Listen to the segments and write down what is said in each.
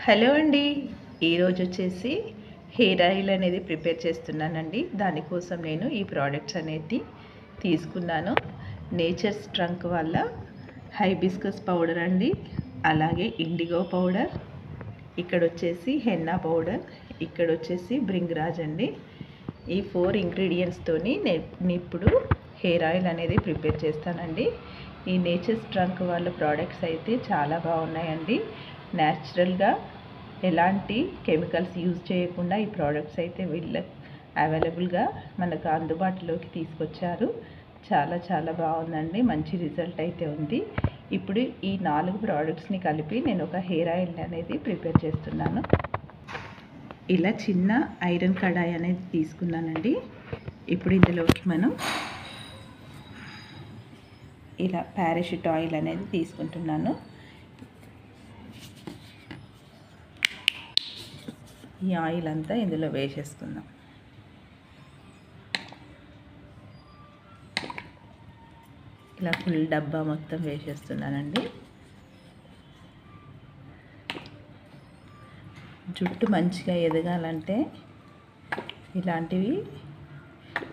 Hello అండి. ఈరోజు వచ్చేసి హెయిర్ ఆయిల్ అనేది ప్రిపేర్ చేస్తున్నానండి. దానికోసం నేను ఈ ప్రోడక్ట్స్ అనేది తీసుకున్నాను. నేచర్స్ ట్రంక్ వల్ల హైబిస్కస్ పౌడర్ అండి, అలాగే ఇండిగో పౌడర్, ఇక్కడ వచ్చేసి హెన్నా పౌడర్, ఇక్కడ వచ్చేసి బ్రింగ్రాజ్ అండి. ఈ 4 ఇంగ్రీడియంట్స్తోని నేను ఇప్పుడు హెయిర్ ఆయిల్ అనేది ప్రిపేర్ చేస్తానండి. ఈ నేచర్స్ ట్రంక్ వాళ్ళ ప్రోడక్ట్స్ అయితే చాలా బాగున్నాయండి. న్యాచురల్గా ఎలాంటి కెమికల్స్ యూజ్ చేయకుండా ఈ ప్రోడక్ట్స్ అయితే వీళ్ళ అవైలబుల్గా మనకు అందుబాటులోకి తీసుకొచ్చారు. చాలా చాలా బాగుందండి. మంచి రిజల్ట్ అయితే ఉంది. ఇప్పుడు ఈ 4 ప్రోడక్ట్స్ని కలిపి నేను ఒక హెయిర్ ఆయిల్ అనేది ప్రిపేర్ చేస్తున్నాను. ఇలా చిన్న ఐరన్ కడాయి అనేది తీసుకున్నానండి. ఇప్పుడు ఇందులోకి మనం ఇలా పారాషూట్ ఆయిల్ అనేది తీసుకుంటున్నాను. ఈ ఆయిల్ అంతా ఇందులో వేసేసుకుందాం. ఇలా ఫుల్ డబ్బా మొత్తం వేసేస్తున్నానండి. జుట్టు మంచిగా ఎదగాలంటే ఇలాంటివి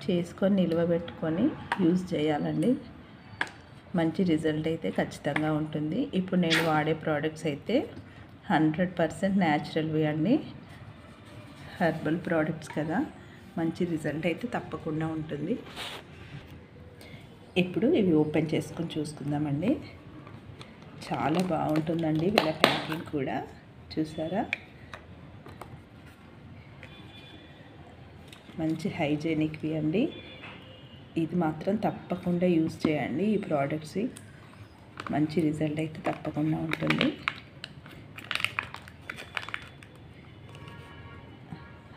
చేసుకొని నిల్వ పెట్టుకొని యూజ్ చేయాలండి. మంచి రిజల్ట్ అయితే ఖచ్చితంగా ఉంటుంది. ఇప్పుడు నేను వాడే ప్రోడక్ట్స్ అయితే 100% న్యాచురల్వి అండి. హెర్బల్ ప్రోడక్ట్స్ కదా, మంచి రిజల్ట్ అయితే తప్పకుండా ఉంటుంది. ఇప్పుడు ఇవి ఓపెన్ చేసుకొని చూసుకుందామండి. చాలా బాగుంటుందండి వీళ్ళ ప్యాకింగ్ కూడా, చూసారా? మంచి హైజీనిక్వి అండి. ఇది మాత్రం తప్పకుండా యూజ్ చేయండి. ఈ ప్రోడక్ట్స్ మంచి రిజల్ట్ అయితే తప్పకుండా ఉంటుంది.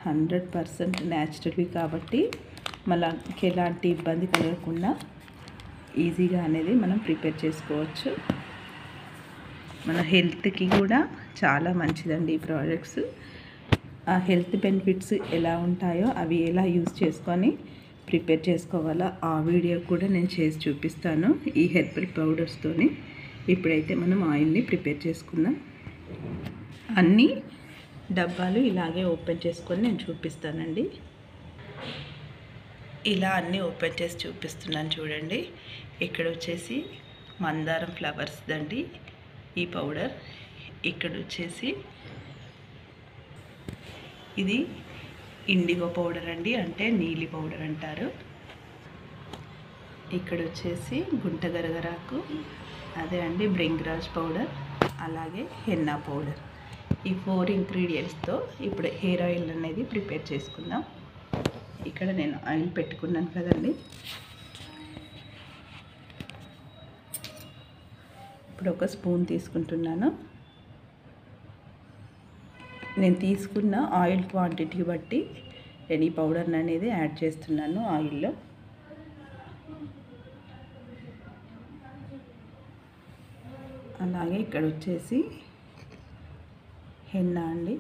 100% న్యాచురల్వి కాబట్టి మనకి ఎలాంటి ఇబ్బంది కలగకుండా ఈజీగా అనేది మనం ప్రిపేర్ చేసుకోవచ్చు. మన హెల్త్కి కూడా చాలా మంచిదండి ఈ ప్రోడక్ట్స్. ఆ హెల్త్ బెనిఫిట్స్ ఎలా ఉంటాయో అవి ఎలా యూజ్ చేసుకొని ప్రిపేర్ చేసుకోవాలో ఆ వీడియో కూడా నేను చేసి చూపిస్తాను ఈ హెర్బల్ పౌడర్స్తోని. ఇప్పుడైతే మనం ఆయిల్ని ప్రిపేర్ చేసుకుందాం. అన్నీ డబ్బాలు ఇలాగే ఓపెన్ చేసుకొని నేను చూపిస్తానండి. ఇలా అన్నీ ఓపెన్ చేసి చూపిస్తున్నాను చూడండి. ఇక్కడ వచ్చేసి మందారం ఫ్లవర్స్ దండి ఈ పౌడర్. ఇక్కడ వచ్చేసి ఇది ఇండిగో పౌడర్ అండి, అంటే నీలి పౌడర్ అంటారు. ఇక్కడ వచ్చేసి గుంట గరగరాకు, అదే అండి బ్రింగ్రాజ్ పౌడర్, అలాగే హెన్నా పౌడర్. ఈ 4 ఇంగ్రీడియంట్స్తో ఇప్పుడు హెయిర్ ఆయిల్ అనేది ప్రిపేర్ చేసుకుందాం. ఇక్కడ నేను ఆయిల్ పెట్టుకున్నాను కదండి. ఇప్పుడు ఒక స్పూన్ తీసుకుంటున్నాను. నేను తీసుకున్న ఆయిల్ క్వాంటిటీ బట్టి నేను ఈ పౌడర్ని అనేది యాడ్ చేస్తున్నాను ఆయిల్లో. అలాగే ఇక్కడ వచ్చేసి హెన్నా అండి.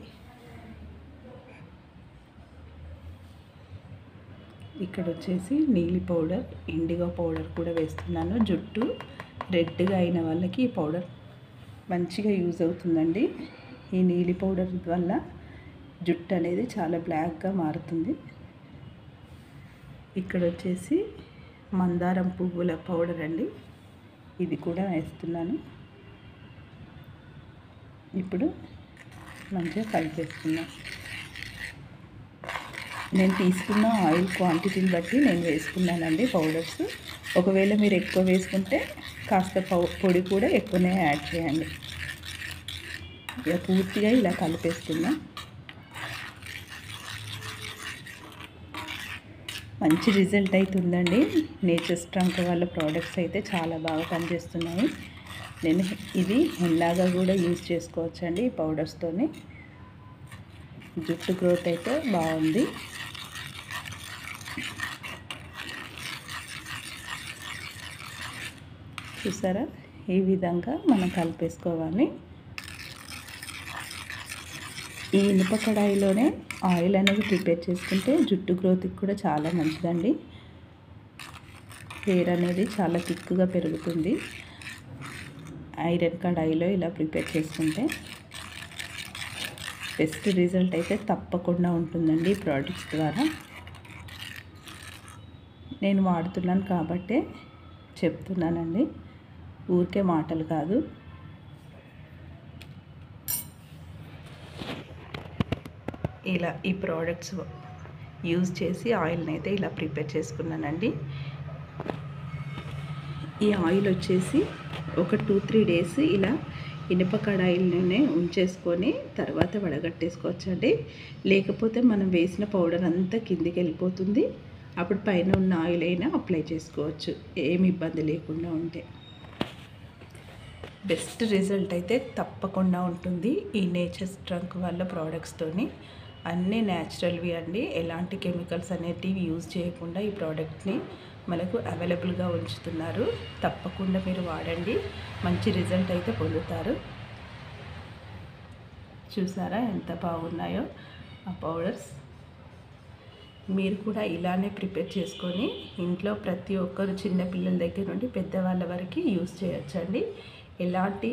ఇక్కడ వచ్చేసి నీలి పౌడర్, ఇండిగో పౌడర్ కూడా వేస్తున్నాను. జుట్టు రెడ్గా అయిన వాళ్ళకి ఈ పౌడర్ మంచిగా యూజ్ అవుతుందండి. ఈ నీలి పౌడర్ వల్ల జుట్టు అనేది చాలా బ్లాక్గా మారుతుంది. ఇక్కడ వచ్చేసి మందారం పువ్వుల పౌడర్ అండి, ఇది కూడా వేస్తున్నాను. ఇప్పుడు మంచిగా కలిపేస్తున్నాను. నేను తీసుకున్న ఆయిల్ క్వాంటిటీని బట్టి నేను వేసుకున్నానండి పౌడర్స్. ఒకవేళ మీరు ఎక్కువ వేసుకుంటే కాస్త పొడి కూడా ఎక్కువనే యాడ్ చేయండి. ఇక పూర్తిగా ఇలా కలిపేస్తున్నా. మంచి రిజల్ట్ అవుతుందండి. నేచర్స్ ట్రంక్ వాళ్ళ ప్రోడక్ట్స్ అయితే చాలా బాగా పనిచేస్తున్నాయి. నేను ఇది హెన్నాగా కూడా యూజ్ చేసుకోవచ్చండి ఈ పౌడర్స్తోని. జుట్టు గ్రోత్ అయితే బాగుంది. చూసారా? ఈ విధంగా మనం కలిపేసుకోవాలి. ఈ ఇనుప కడాయిలోనే ఆయిల్ అనేది ప్రిపేర్ చేసుకుంటే జుట్టు గ్రోత్కి కూడా చాలా మంచిదండి. హెయిర్ అనేది చాలా థిక్గా పెరుగుతుంది ఐరన్ కడాయిలో ఇలా ప్రిపేర్ చేసుకుంటే. బెస్ట్ రిజల్ట్ అయితే తప్పకుండా ఉంటుందండి ఈ ప్రోడక్ట్స్ ద్వారా. నేను వాడుతున్నాను కాబట్టే చెప్తున్నానండి, ఊరికే మాటలు కాదు. ఇలా ఈ ప్రోడక్ట్స్ యూజ్ చేసి ఆయిల్ని అయితే ఇలా ప్రిపేర్ చేసుకున్నానండి. ఈ ఆయిల్ వచ్చేసి ఒక 2-3 డేస్ ఇలా ఇనుప కడాయిల్లోనే ఉంచేసుకొని తర్వాత వడగట్టేసుకోవచ్చండి. లేకపోతే మనం వేసిన పౌడర్ అంతా కిందికి వెళ్ళిపోతుంది. అప్పుడు పైన ఉన్న ఆయిల్ అయినా అప్లై చేసుకోవచ్చు, ఏమి ఇబ్బంది లేకుండా ఉంటే. బెస్ట్ రిజల్ట్ అయితే తప్పకుండా ఉంటుంది ఈ నేచర్స్ ట్రంక్ వాళ్ళ ప్రోడక్ట్స్తోని. అన్నీ న్యాచురల్వి అండి, ఎలాంటి కెమికల్స్ అనేటివి యూజ్ చేయకుండా ఈ ప్రోడక్ట్ని మనకు అవైలబుల్గా ఉంచుతున్నారు. తప్పకుండా మీరు వాడండి, మంచి రిజల్ట్ అయితే పొందుతారు. చూసారా ఎంత బాగున్నాయో ఆ పౌడర్స్. మీరు కూడా ఇలానే ప్రిపేర్ చేసుకొని ఇంట్లో ప్రతి ఒక్కరు చిన్నపిల్లల దగ్గర నుండి పెద్దవాళ్ళ వరకు యూజ్ చేయొచ్చండి. ఎలాంటి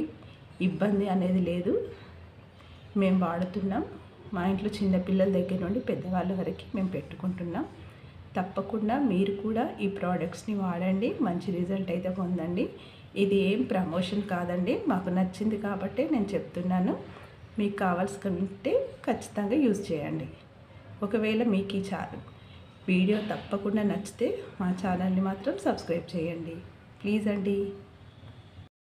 ఇబ్బంది అనేది లేదు. మేము వాడుతున్నాం, మా ఇంట్లో చిన్నపిల్లల దగ్గర నుండి పెద్దవాళ్ళ వరకు మేము పెట్టుకుంటున్నాం. తప్పకుండా మీరు కూడా ఈ ప్రోడక్ట్స్ని వాడండి, మంచి రిజల్ట్ అయితే పొందండి. ఇది ఏం ప్రమోషన్ కాదండి, మాకు నచ్చింది కాబట్టి నేను చెప్తున్నాను. మీకు కావాల్సుకుంటే ఖచ్చితంగా యూజ్ చేయండి. ఒకవేళ మీకు ఈ వీడియో తప్పకుండా నచ్చితే మా ఛానల్ని మాత్రం సబ్స్క్రైబ్ చేయండి ప్లీజ్ అండి.